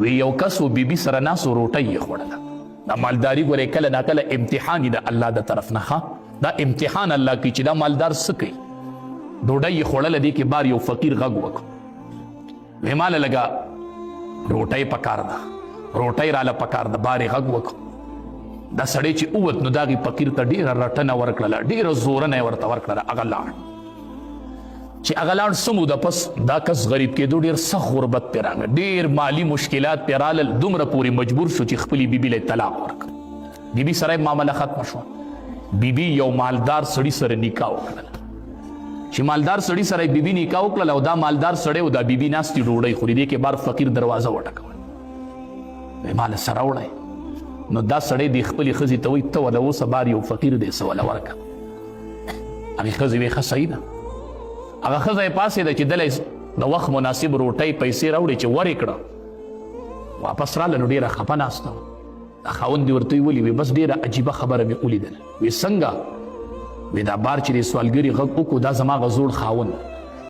وی یو کس و بیبي سره ناست و روټۍ یې خوړله. دا مالداري ګورې کله ناکله امتحان د الله د طرف نه ښه دا امتحان الله کوي چې دا مالدار څه کوي. ډوډۍ یې خوړله دې کې بار یو فقیر غږ وکړو وی ماله لږه روټۍ پکار ده روټۍ راله پکار ده بار یې غږ وکړو. دا سړی چې اووت نو د هغې فقیر ته ډېره رټنه ورکړله ډېره زورنه یې ورته ورکړله. هغه لاړ چې هغه لاړ څه موده پس دا کس غریب کېدو ډېر سخت غربت پرې راغی ډېر مالي مشکلات پرې رالل دومره پورې مجبور شو چې خپلې بیبي له طلاق ورکړه. بیبي سره یې معامله ختمه شوه. بیبي یو مالدار سړي سره نکاح وکړله چې مالدار سړي سره یې بیبي نکاح وکړله او دا مالدار سړی او دا بیبي ناستې ډوډۍ خوري دې کې بار فقیر دروازه وټکوله وی ماله سره وړی. نو دا سړی دې خپلې ښځې ته وایي ته وله اوسه بار یو فقیر دی څه وله ورکړه. هغې ښځې وی ښه صحیح ده. هغه ښځه یې پاسېده چې دله د وخت مناسب روټۍ پیسې راوړې چې ورې کړه واپس راله نو ډېره خفه ناسته وه. دا خاوند دې ورته ویلي وی بس ډېره عجیبه خبره مې ولیدله. وی څنګه؟ وی دا بار چې د سوالګري غږ وکړو دا زما هغه زوړ خاوند